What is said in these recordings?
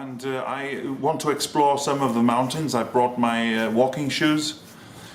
and I want to explore some of the mountains. I brought my walking shoes.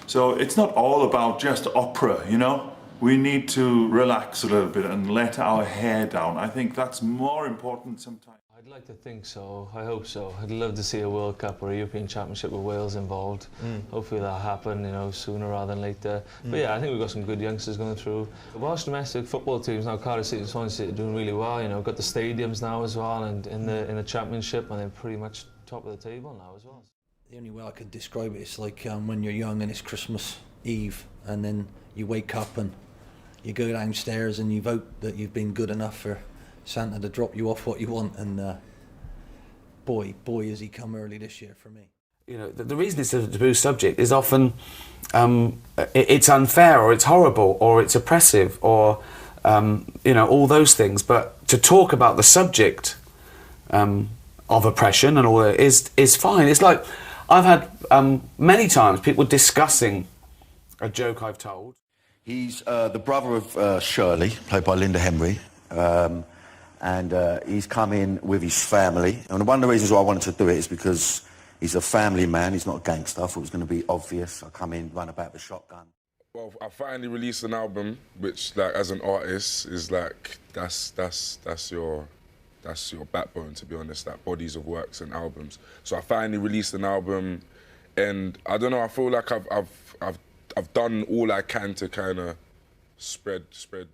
So it's not all about just opera, you know? We need to relax a little bit and let our hair down. I think that's more important sometimes. I'd like to think so. I hope so. I'd love to see a World Cup or a European Championship with Wales involved. Hopefully that'll happen, you know, sooner rather than later. But yeah, I think we've got some good youngsters going through. The Welsh domestic football teams now, Cardiff City and Swansea City, are doing really well. You know, got the stadiums now as well, and in the Championship, and they're pretty much top of the table now as well. The only way I could describe it is like when you're young and it's Christmas Eve, and then you wake up and you go downstairs and you vote that you've been good enough for Santa to drop you off what you want, and boy has he come early this year for me. You know, the reason it's a taboo subject is often it's unfair, or it's horrible, or it's oppressive, or you know, all those things. But to talk about the subject of oppression and all that is fine. It's like I've had many times people discussing a joke I've told. He's the brother of Shirley, played by Linda Henry, and he's come in with his family. And one of the reasons why I wanted to do it is because he's a family man, he's not a gangster. I thought it was going to be obvious. I come in, run about with a shotgun. Well, I finally released an album, which, like, as an artist, is like, that's your backbone, to be honest, like bodies of works and albums. So I finally released an album, and I don't know, I feel like I've done all I can to kind of spread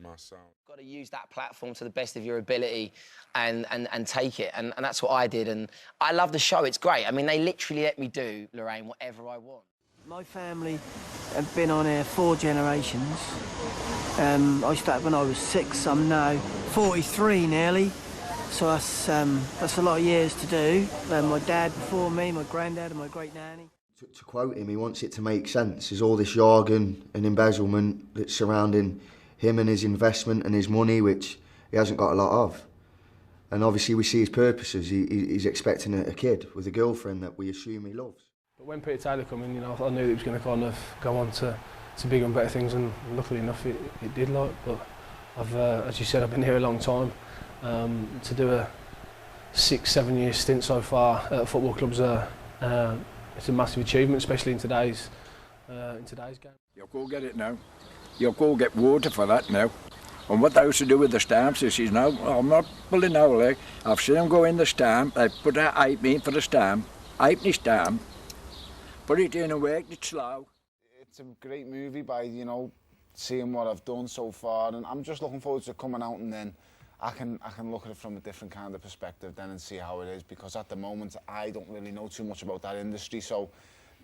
my sound. Got to use that platform to the best of your ability and take it, and that's what I did, and I love the show. It's great. I mean, they literally let me do, Lorraine, whatever I want. My family have been on here 4 generations. I started when I was 6. I'm now 43 nearly. So that's a lot of years to do. My dad before me, my granddad and my great nanny. To quote him, he wants it to make sense. There's all this jargon and embezzlement that's surrounding him and his investment and his money, which he hasn't got a lot of. And obviously we see his purposes. He's expecting a kid with a girlfriend that we assume he loves. But when Peter Taylor came in, you know, I knew he was going to kind of go on to bigger and better things, and luckily enough it did, like. But I've, as you said, I've been here a long time. To do a 6-7 year stint so far at a football club's it's a massive achievement, especially in today's game. You'll go get it now. You'll go get water for that now. And what they used to do with the stamps, he says, no, I'm not pulling out, like. I've seen them go in the stamp, they put that hype in for the stamp, put it in and work it slow. It's a great movie by, you know, seeing what I've done so far, and I'm just looking forward to coming out, and then I can look at it from a different kind of perspective then and see how it is, because at the moment I don't really know too much about that industry. So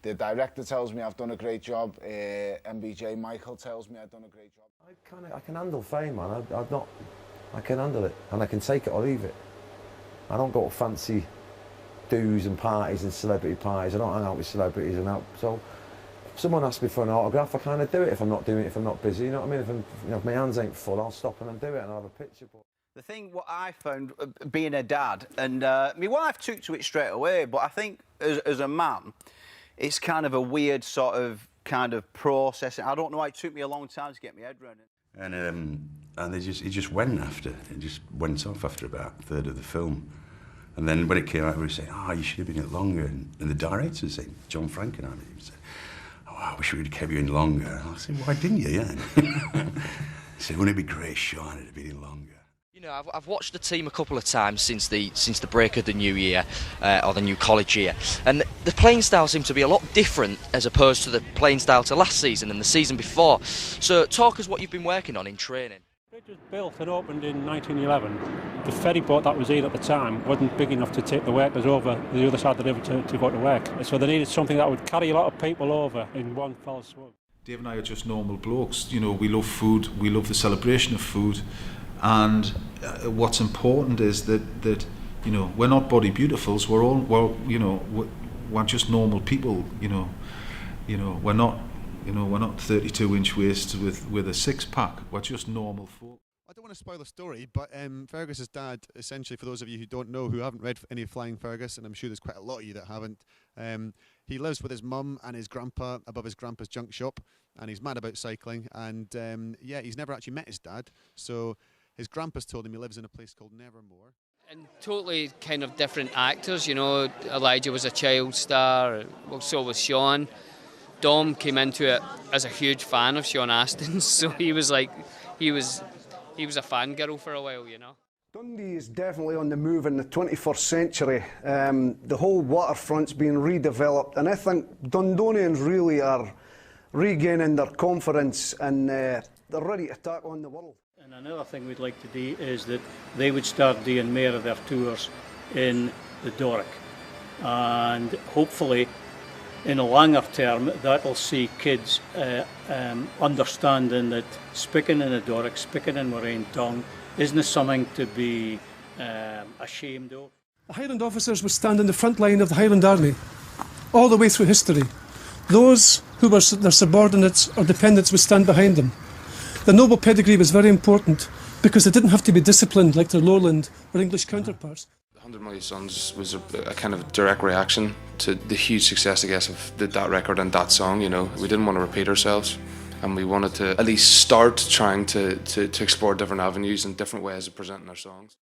the director tells me I've done a great job. MBJ Michael tells me I've done a great job. I can handle fame, man. I can handle it, and I can take it or leave it. I don't go to fancy do's and parties and celebrity parties. I don't hang out with celebrities and that. So if someone asks me for an autograph, I kind of do it. If I'm not doing it, if I'm not busy, you know what I mean. If my hands ain't full, I'll stop and I'll do it, and I'll have a picture. But the thing what I found being a dad, and my wife took to it straight away, but I think as a man, it's kind of a weird sort of kind of process. I don't know why it took me a long time to get my head around it. And it just went after. It just went off after about a third of the film. And then when it came out, we were saying, oh, you should have been in it longer. And the director said, John Frankenheimer, he said, oh, I wish we would have kept you in longer. And I said, why didn't you? Yeah. He said, wouldn't it be great, Sean, it'd have been in longer. You know, I've watched the team a couple of times since the break of the new year, or the new college year, and the playing style seems to be a lot different as opposed to the playing style to last season and the season before. So talk us what you've been working on in training. It was built and opened in 1911. The ferry boat that was in at the time wasn't big enough to take the workers over the other side of the river to go to work. So they needed something that would carry a lot of people over in one fell swoop. Dave and I are just normal blokes. You know, we love food, we love the celebration of food. And what's important is that you know, we're not body beautifuls. We're just normal people. You know, we're not 32-inch waists with a six-pack. We're just normal folk. I don't want to spoil the story, but Fergus's dad, essentially, for those of you who don't know, who haven't read any of Flying Fergus, and I'm sure there's quite a lot of you that haven't, he lives with his mum and his grandpa above his grandpa's junk shop, and he's mad about cycling, and he's never actually met his dad, so his grandpa's told him he lives in a place called Nevermore. And totally kind of different actors, you know. Elijah was a child star, well, so was Sean. Dom came into it as a huge fan of Sean Astin, so he was a fangirl for a while, you know. Dundee is definitely on the move in the 21st century. The whole waterfront's being redeveloped, and I think Dundonians really are regaining their confidence, and they're ready to attack on the world. And another thing we'd like to do is that they would start doing more of their tours in the Doric, and hopefully in a longer term that'll see kids understanding that speaking in the Doric, speaking in Moraine tongue isn't something to be ashamed of. The Highland officers would stand in the front line of the Highland Army all the way through history. Those who were their subordinates or dependents would stand behind them. The noble pedigree was very important because they didn't have to be disciplined like their Lowland or English counterparts. 100 Million Suns was a kind of direct reaction to the huge success, I guess, of that record and that song. You know, we didn't want to repeat ourselves, and we wanted to at least start trying to explore different avenues and different ways of presenting our songs.